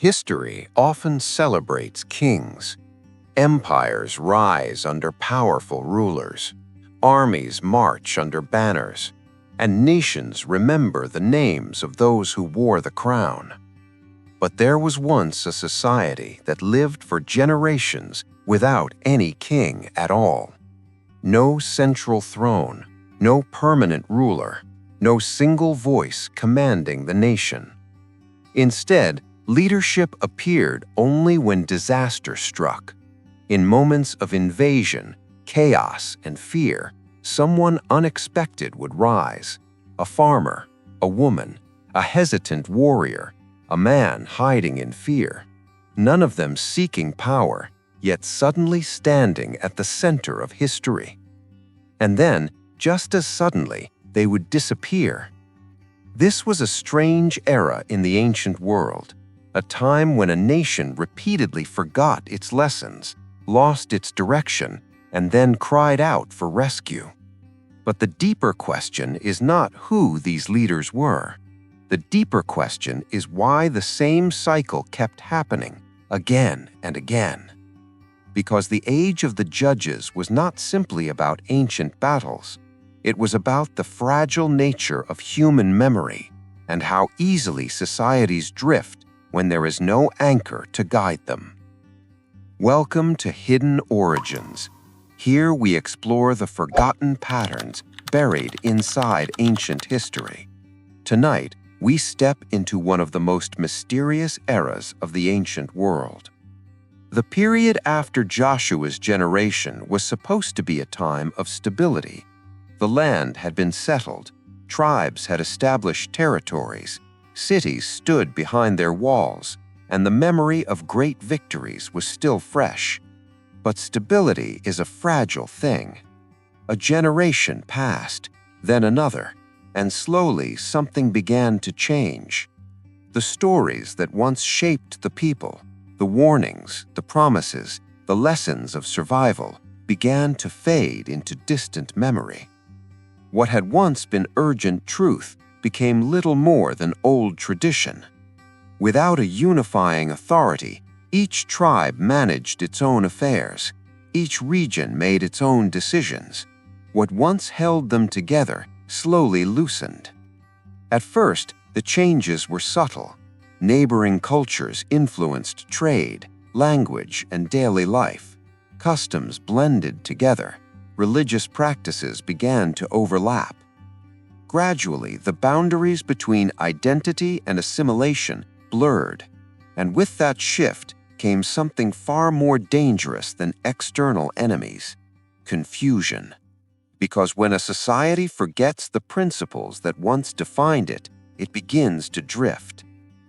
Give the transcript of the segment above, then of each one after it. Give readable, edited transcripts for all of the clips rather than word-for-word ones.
History often celebrates kings. Empires rise under powerful rulers. Armies march under banners, and nations remember the names of those who wore the crown. But there was once a society that lived for generations without any king at all. No central throne, no permanent ruler, no single voice commanding the nation. Instead, leadership appeared only when disaster struck. In moments of invasion, chaos, and fear, someone unexpected would rise. A farmer, a woman, a hesitant warrior, a man hiding in fear. None of them seeking power, yet suddenly standing at the center of history. And then, just as suddenly, they would disappear. This was a strange era in the ancient world, a time when a nation repeatedly forgot its lessons, lost its direction, and then cried out for rescue. But the deeper question is not who these leaders were. The deeper question is why the same cycle kept happening again and again. Because the age of the judges was not simply about ancient battles. It was about the fragile nature of human memory and how easily societies drift when there is no anchor to guide them. Welcome to Hidden Origins. Here we explore the forgotten patterns buried inside ancient history. Tonight, we step into one of the most mysterious eras of the ancient world. The period after Joshua's generation was supposed to be a time of stability. The land had been settled, tribes had established territories, cities stood behind their walls, and the memory of great victories was still fresh. But stability is a fragile thing. A generation passed, then another, and slowly something began to change. The stories that once shaped the people, the warnings, the promises, the lessons of survival, began to fade into distant memory. What had once been urgent truth became little more than old tradition. Without a unifying authority, each tribe managed its own affairs. Each region made its own decisions. What once held them together slowly loosened. At first, the changes were subtle. Neighboring cultures influenced trade, language, and daily life. Customs blended together. Religious practices began to overlap. Gradually, the boundaries between identity and assimilation blurred, and with that shift came something far more dangerous than external enemies: confusion. Because when a society forgets the principles that once defined it, it begins to drift.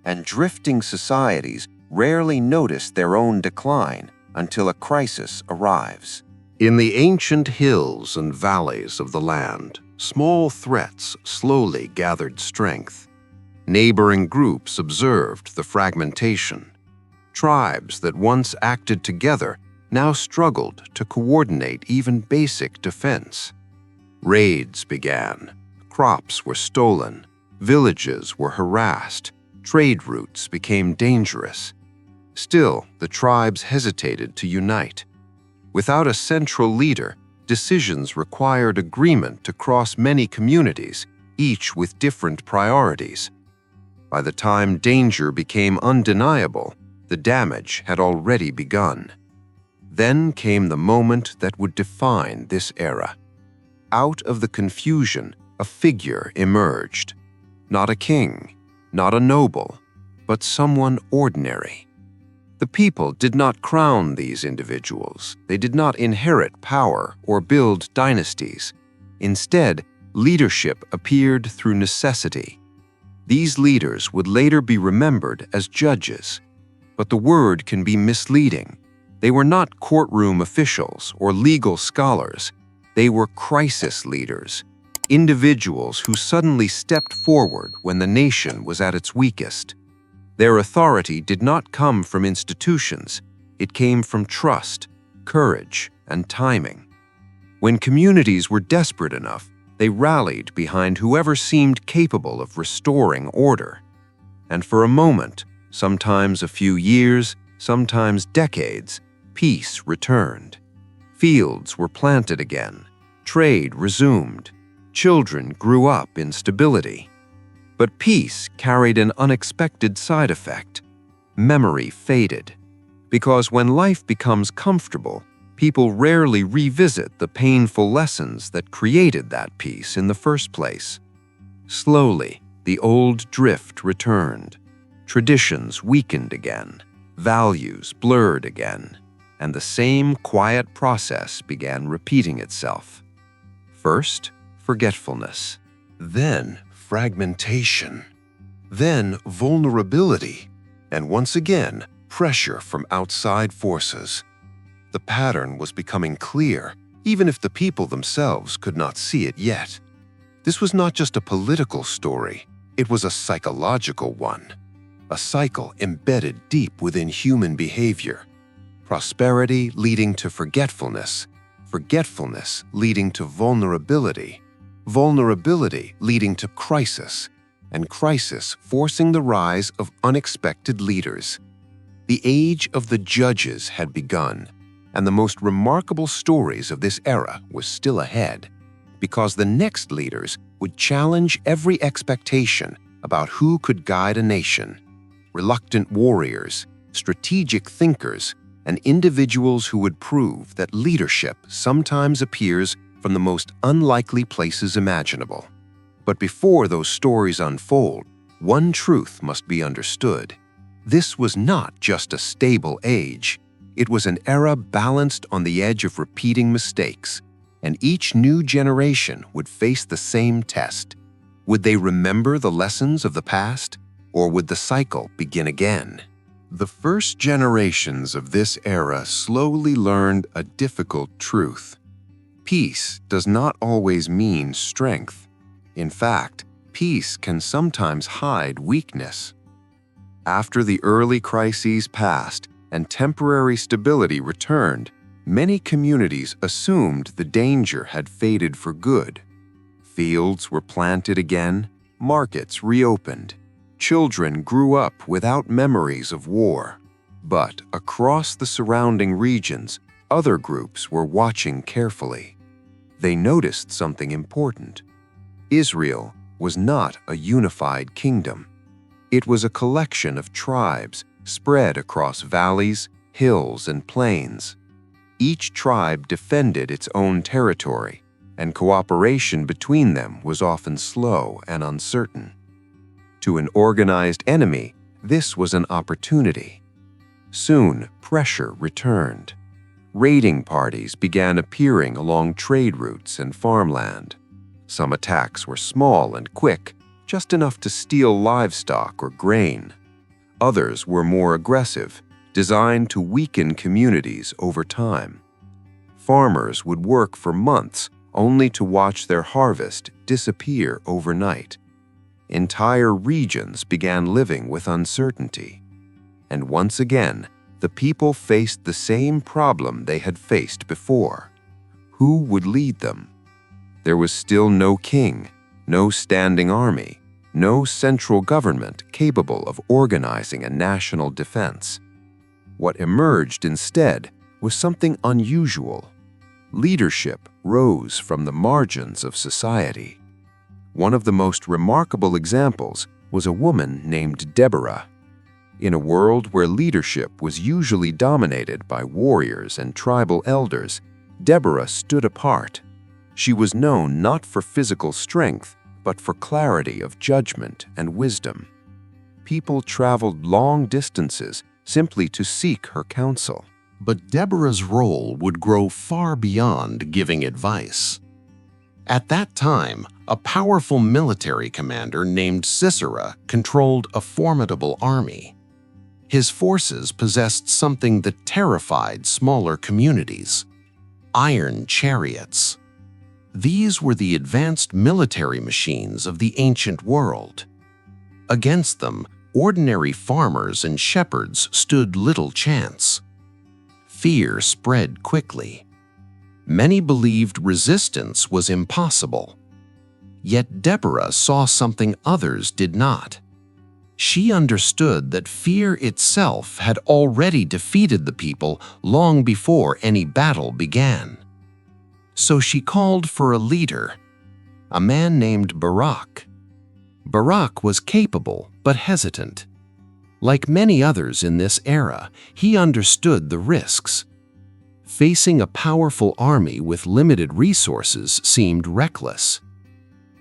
And drifting societies rarely notice their own decline until a crisis arrives. In the ancient hills and valleys of the land, small threats slowly gathered strength. Neighboring groups observed the fragmentation. Tribes that once acted together now struggled to coordinate even basic defense. Raids began. Crops were stolen. Villages were harassed. Trade routes became dangerous. Still, the tribes hesitated to unite. Without a central leader, decisions required agreement across many communities, each with different priorities. By the time danger became undeniable, the damage had already begun. Then came the moment that would define this era. Out of the confusion, a figure emerged. Not a king, not a noble, but someone ordinary. The people did not crown these individuals. They did not inherit power or build dynasties. Instead, leadership appeared through necessity. These leaders would later be remembered as judges. But the word can be misleading. They were not courtroom officials or legal scholars. They were crisis leaders, individuals who suddenly stepped forward when the nation was at its weakest. Their authority did not come from institutions. It came from trust, courage, and timing. When communities were desperate enough, they rallied behind whoever seemed capable of restoring order. And for a moment, Sometimes a few years, sometimes decades, peace returned. Fields were planted again. Trade resumed. Children grew up in stability. But peace carried an unexpected side effect. Memory faded. Because when life becomes comfortable, people rarely revisit the painful lessons that created that peace in the first place. Slowly, the old drift returned. Traditions weakened again. Values blurred again. And the same quiet process began repeating itself. First, forgetfulness. Then, fragmentation. Then, vulnerability. And once again, pressure from outside forces. The pattern was becoming clear, even if the people themselves could not see it yet. This was not just a political story, it was a psychological one. A cycle embedded deep within human behavior. Prosperity leading to forgetfulness, forgetfulness leading to vulnerability, vulnerability leading to crisis, and crisis forcing the rise of unexpected leaders. The age of the judges had begun, and the most remarkable stories of this era was still ahead, because the next leaders would challenge every expectation about who could guide a nation. Reluctant warriors, strategic thinkers, and individuals who would prove that leadership sometimes appears from the most unlikely places imaginable. But before those stories unfold, one truth must be understood. This was not just a stable age. It was an era balanced on the edge of repeating mistakes, and each new generation would face the same test. Would they remember the lessons of the past, or would the cycle begin again? The first generations of this era slowly learned a difficult truth. Peace does not always mean strength. In fact, peace can sometimes hide weakness. After the early crises passed and temporary stability returned, many communities assumed the danger had faded for good. Fields were planted again, markets reopened. Children grew up without memories of war. But across the surrounding regions, other groups were watching carefully. They noticed something important. Israel was not a unified kingdom. It was a collection of tribes spread across valleys, hills, and plains. Each tribe defended its own territory, and cooperation between them was often slow and uncertain. To an organized enemy, this was an opportunity. Soon, pressure returned. Raiding parties began appearing along trade routes and farmland. Some attacks were small and quick, just enough to steal livestock or grain. Others were more aggressive, designed to weaken communities over time. Farmers would work for months only to watch their harvest disappear overnight. Entire regions began living with uncertainty. And once again, the people faced the same problem they had faced before. Who would lead them? There was still no king, no standing army, no central government capable of organizing a national defense. What emerged instead was something unusual. Leadership rose from the margins of society. One of the most remarkable examples was a woman named Deborah. In a world where leadership was usually dominated by warriors and tribal elders, Deborah stood apart. She was known not for physical strength, but for clarity of judgment and wisdom. People traveled long distances simply to seek her counsel. But Deborah's role would grow far beyond giving advice. At that time, a powerful military commander named Sisera controlled a formidable army. His forces possessed something that terrified smaller communities: iron chariots. These were the advanced military machines of the ancient world. Against them, ordinary farmers and shepherds stood little chance. Fear spread quickly. Many believed resistance was impossible. Yet Deborah saw something others did not. She understood that fear itself had already defeated the people long before any battle began. So she called for a leader, a man named Barak. Barak was capable but hesitant. Like many others in this era, he understood the risks. Facing a powerful army with limited resources seemed reckless.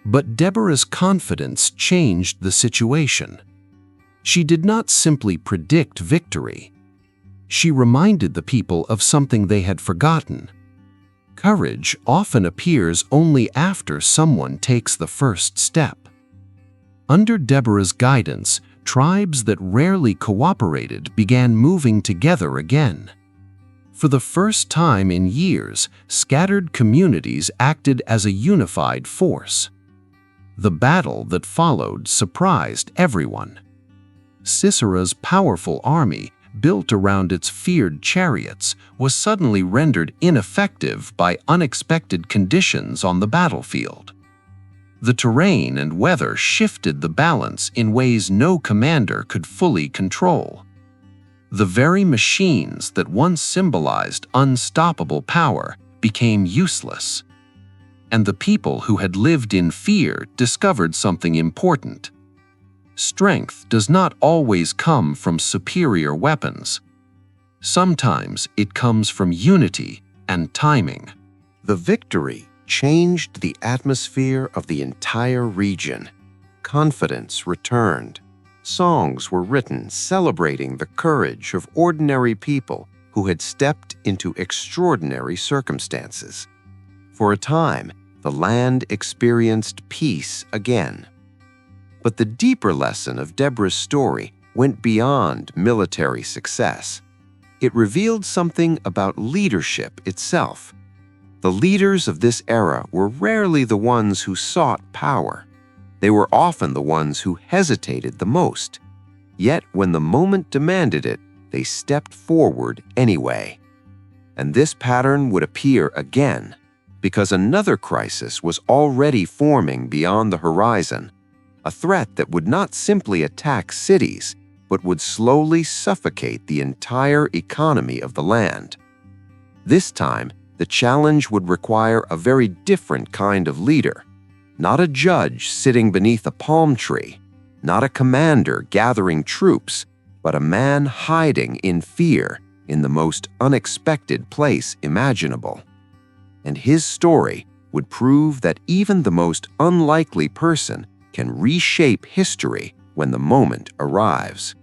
But Deborah's confidence changed the situation. She did not simply predict victory. She reminded the people of something they had forgotten. Courage often appears only after someone takes the first step. Under Deborah's guidance, tribes that rarely cooperated began moving together again. For the first time in years, scattered communities acted as a unified force. The battle that followed surprised everyone. Sisera's powerful army, built around its feared chariots, was suddenly rendered ineffective by unexpected conditions on the battlefield. The terrain and weather shifted the balance in ways no commander could fully control. The very machines that once symbolized unstoppable power became useless. And the people who had lived in fear discovered something important. Strength does not always come from superior weapons. Sometimes it comes from unity and timing. The victory changed the atmosphere of the entire region. Confidence returned. Songs were written celebrating the courage of ordinary people who had stepped into extraordinary circumstances. For a time, the land experienced peace again. But the deeper lesson of Deborah's story went beyond military success. It revealed something about leadership itself. The leaders of this era were rarely the ones who sought power. They were often the ones who hesitated the most. Yet when the moment demanded it, they stepped forward anyway. And this pattern would appear again, because another crisis was already forming beyond the horizon. A threat that would not simply attack cities, but would slowly suffocate the entire economy of the land. This time, the challenge would require a very different kind of leader. Not a judge sitting beneath a palm tree, not a commander gathering troops, but a man hiding in fear in the most unexpected place imaginable. And his story would prove that even the most unlikely person can reshape history when the moment arrives.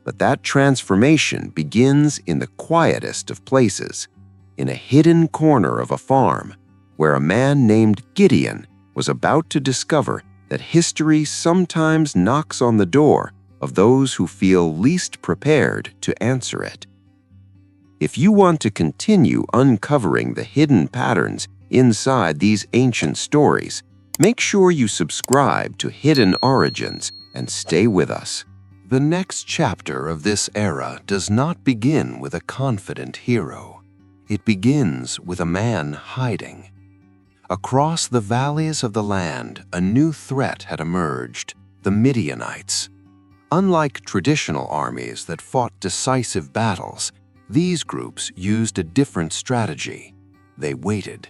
But that transformation begins in the quietest of places, in a hidden corner of a farm, where a man named Gideon was about to discover that history sometimes knocks on the door of those who feel least prepared to answer it. If you want to continue uncovering the hidden patterns inside these ancient stories, make sure you subscribe to Hidden Origins and stay with us. The next chapter of this era does not begin with a confident hero. It begins with a man hiding. Across the valleys of the land, a new threat had emerged: the Midianites. Unlike traditional armies that fought decisive battles, these groups used a different strategy. They waited.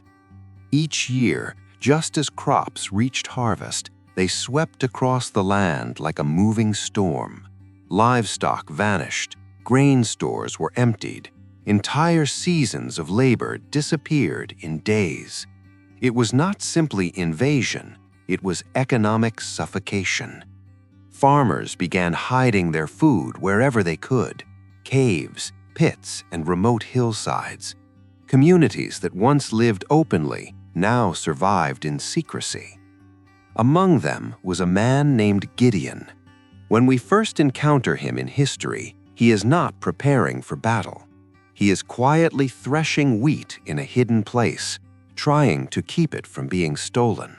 Each year, just as crops reached harvest, they swept across the land like a moving storm. Livestock vanished, grain stores were emptied, entire seasons of labor disappeared in days. It was not simply invasion, it was economic suffocation. Farmers began hiding their food wherever they could: caves, pits, and remote hillsides. Communities that once lived openly now survived in secrecy. Among them was a man named Gideon. When we first encounter him in history, he is not preparing for battle. He is quietly threshing wheat in a hidden place, trying to keep it from being stolen.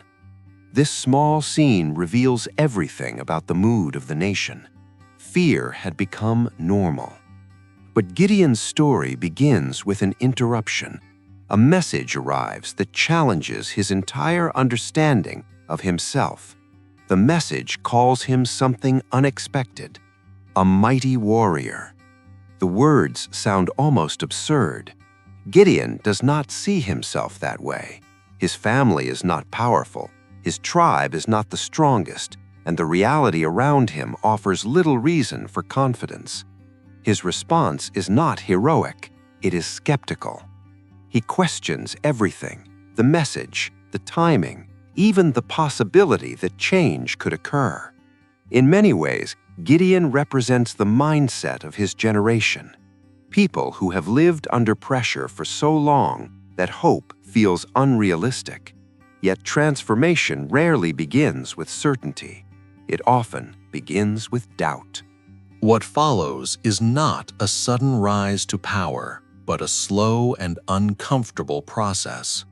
This small scene reveals everything about the mood of the nation. Fear had become normal. But Gideon's story begins with an interruption. A message arrives that challenges his entire understanding of himself. The message calls him something unexpected, a mighty warrior. The words sound almost absurd. Gideon does not see himself that way. His family is not powerful, his tribe is not the strongest, and the reality around him offers little reason for confidence. His response is not heroic, it is skeptical. He questions everything, the message, the timing, even the possibility that change could occur. In many ways, Gideon represents the mindset of his generation. People who have lived under pressure for so long that hope feels unrealistic. Yet transformation rarely begins with certainty. It often begins with doubt. What follows is not a sudden rise to power, but a slow and uncomfortable process.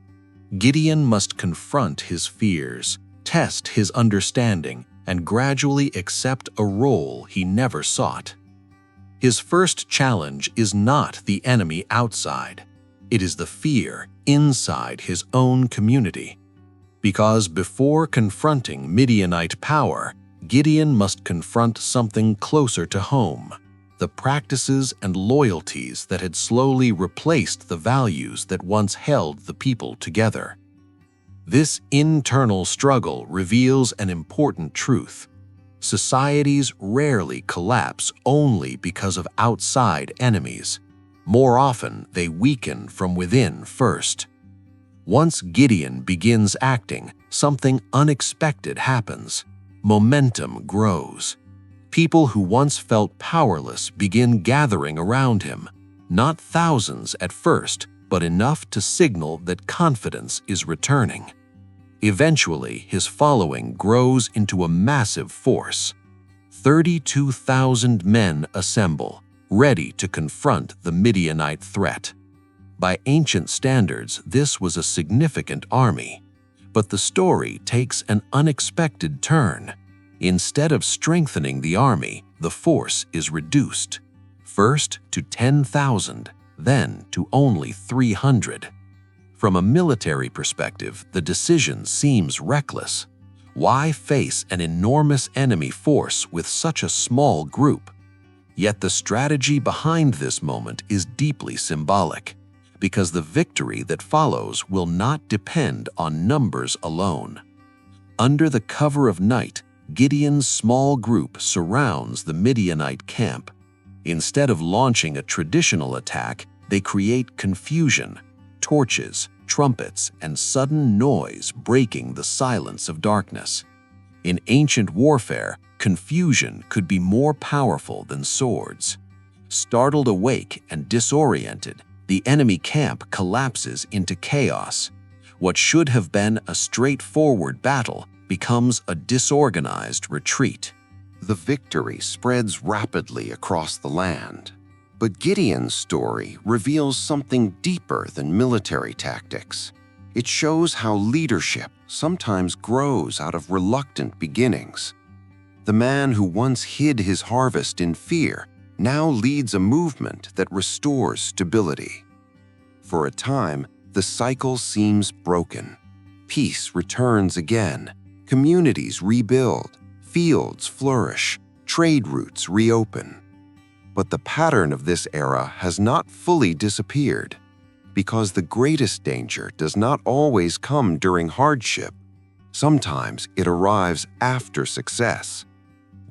Gideon must confront his fears, test his understanding, and gradually accept a role he never sought. His first challenge is not the enemy outside. It is the fear inside his own community. Because before confronting Midianite power, Gideon must confront something closer to home, the practices and loyalties that had slowly replaced the values that once held the people together. This internal struggle reveals an important truth. Societies rarely collapse only because of outside enemies. More often, they weaken from within first. Once Gideon begins acting, something unexpected happens. Momentum grows. People who once felt powerless begin gathering around him, not thousands at first, but enough to signal that confidence is returning. Eventually, his following grows into a massive force. 32,000 men assemble, ready to confront the Midianite threat. By ancient standards, this was a significant army. But the story takes an unexpected turn. Instead of strengthening the army, the force is reduced. First to 10,000, then to only 300. From a military perspective, the decision seems reckless. Why face an enormous enemy force with such a small group? Yet the strategy behind this moment is deeply symbolic, because the victory that follows will not depend on numbers alone. Under the cover of night, Gideon's small group surrounds the Midianite camp. Instead of launching a traditional attack, they create confusion, torches, trumpets, and sudden noise breaking the silence of darkness. In ancient warfare, confusion could be more powerful than swords. Startled awake and disoriented, the enemy camp collapses into chaos. What should have been a straightforward battle becomes a disorganized retreat. The victory spreads rapidly across the land. But Gideon's story reveals something deeper than military tactics. It shows how leadership sometimes grows out of reluctant beginnings. The man who once hid his harvest in fear now leads a movement that restores stability. For a time, the cycle seems broken. Peace returns again, communities rebuild, fields flourish, trade routes reopen. But the pattern of this era has not fully disappeared, because the greatest danger does not always come during hardship. Sometimes it arrives after success.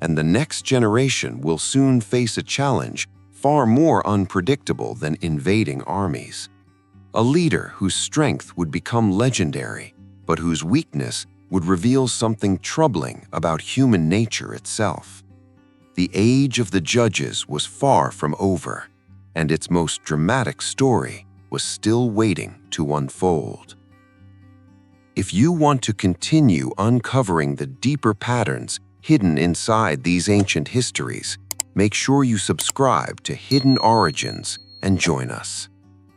And the next generation will soon face a challenge far more unpredictable than invading armies. A leader whose strength would become legendary, but whose weakness would reveal something troubling about human nature itself. The age of the judges was far from over, and its most dramatic story was still waiting to unfold. If you want to continue uncovering the deeper patterns hidden inside these ancient histories, make sure you subscribe to Hidden Origins and join us.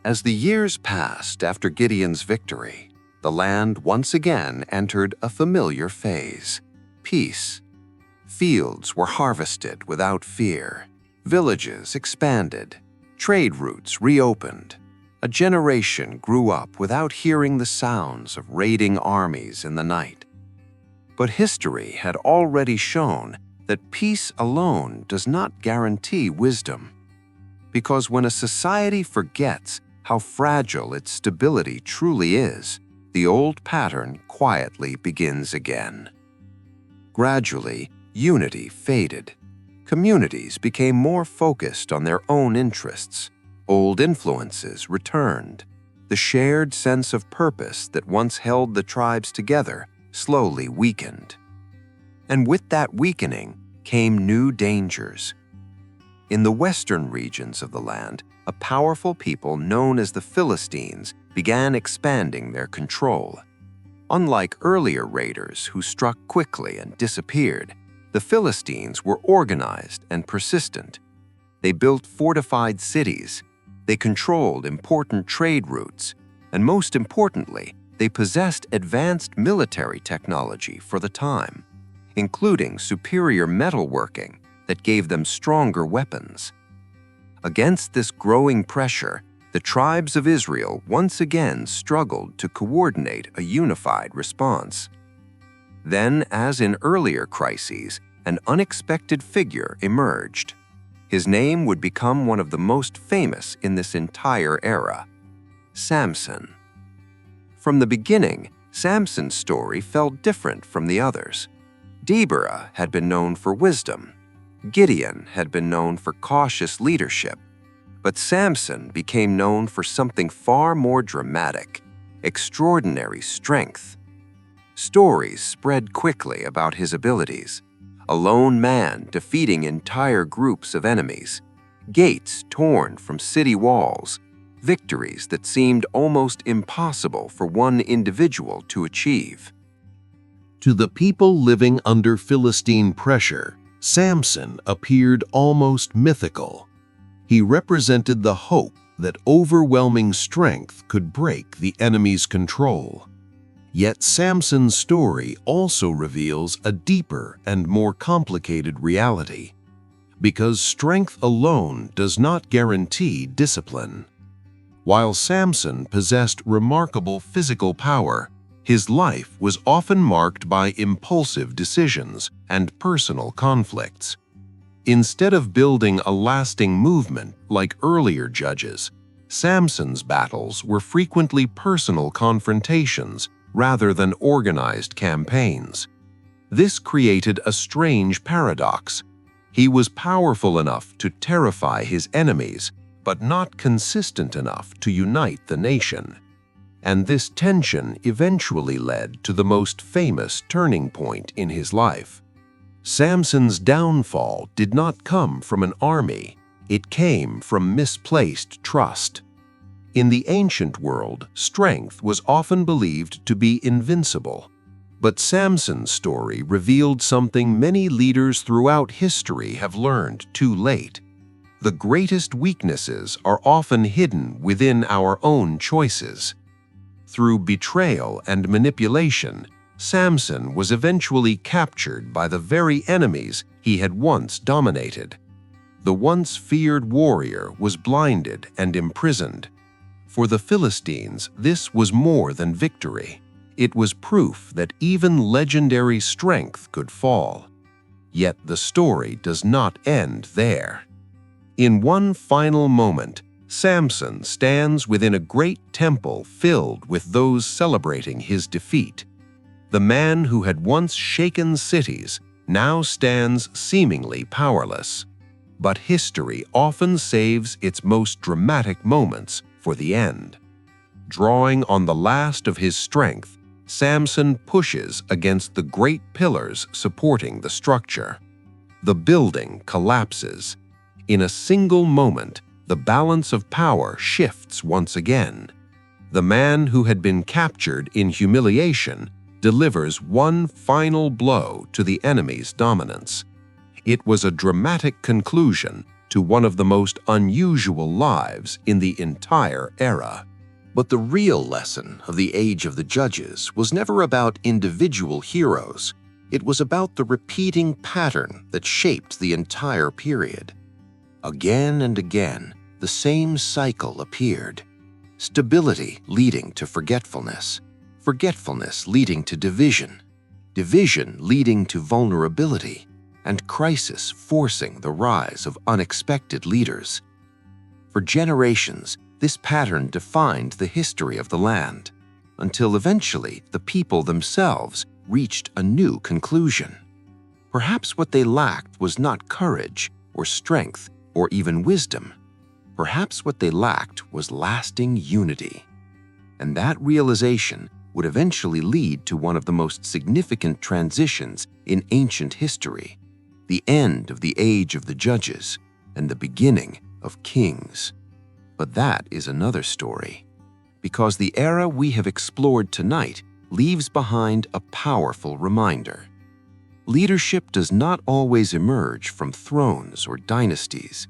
As the years passed after Gideon's victory, the land once again entered a familiar phase: peace. Fields were harvested without fear, villages expanded, trade routes reopened. A generation grew up without hearing the sounds of raiding armies in the night. But history had already shown that peace alone does not guarantee wisdom. Because when a society forgets how fragile its stability truly is, the old pattern quietly begins again. Gradually, unity faded. Communities became more focused on their own interests. Old influences returned. The shared sense of purpose that once held the tribes together slowly weakened. And with that weakening came new dangers. In the western regions of the land, a powerful people known as the Philistines began expanding their control. Unlike earlier raiders who struck quickly and disappeared, the Philistines were organized and persistent. They built fortified cities, they controlled important trade routes, and most importantly, they possessed advanced military technology for the time, including superior metalworking that gave them stronger weapons. Against this growing pressure, the tribes of Israel once again struggled to coordinate a unified response. Then, as in earlier crises, an unexpected figure emerged. His name would become one of the most famous in this entire era: Samson. From the beginning, Samson's story felt different from the others. Deborah had been known for wisdom. Gideon had been known for cautious leadership. But Samson became known for something far more dramatic: extraordinary strength. Stories spread quickly about his abilities. A lone man defeating entire groups of enemies, gates torn from city walls, victories that seemed almost impossible for one individual to achieve. To the people living under Philistine pressure, Samson appeared almost mythical. He represented the hope that overwhelming strength could break the enemy's control. Yet Samson's story also reveals a deeper and more complicated reality, because strength alone does not guarantee discipline. While Samson possessed remarkable physical power, his life was often marked by impulsive decisions and personal conflicts. Instead of building a lasting movement like earlier judges, Samson's battles were frequently personal confrontations rather than organized campaigns. This created a strange paradox. He was powerful enough to terrify his enemies, but not consistent enough to unite the nation. And this tension eventually led to the most famous turning point in his life. Samson's downfall did not come from an army. It came from misplaced trust. In the ancient world, strength was often believed to be invincible. But Samson's story revealed something many leaders throughout history have learned too late. The greatest weaknesses are often hidden within our own choices. Through betrayal and manipulation, Samson was eventually captured by the very enemies he had once dominated. The once feared warrior was blinded and imprisoned. For the Philistines, this was more than victory. It was proof that even legendary strength could fall. Yet the story does not end there. In one final moment, Samson stands within a great temple filled with those celebrating his defeat. The man who had once shaken cities now stands seemingly powerless. But history often saves its most dramatic moments for the end. Drawing on the last of his strength, Samson pushes against the great pillars supporting the structure. The building collapses. In a single moment, the balance of power shifts once again. The man who had been captured in humiliation delivers one final blow to the enemy's dominance. It was a dramatic conclusion to one of the most unusual lives in the entire era. But the real lesson of the Age of the Judges was never about individual heroes. It was about the repeating pattern that shaped the entire period. Again and again, the same cycle appeared. Stability leading to forgetfulness, forgetfulness leading to division, division leading to vulnerability, and crisis forcing the rise of unexpected leaders. For generations, this pattern defined the history of the land, until eventually the people themselves reached a new conclusion. Perhaps what they lacked was not courage or strength or even wisdom. Perhaps what they lacked was lasting unity. And that realization would eventually lead to one of the most significant transitions in ancient history, the end of the age of the judges and the beginning of kings. But that is another story, because the era we have explored tonight leaves behind a powerful reminder. Leadership does not always emerge from thrones or dynasties.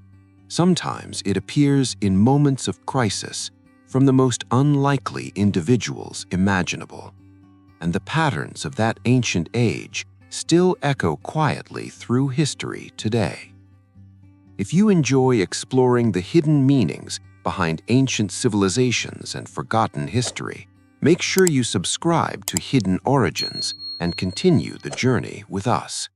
Sometimes it appears in moments of crisis from the most unlikely individuals imaginable. And the patterns of that ancient age still echo quietly through history today. If you enjoy exploring the hidden meanings behind ancient civilizations and forgotten history, make sure you subscribe to Hidden Origins and continue the journey with us.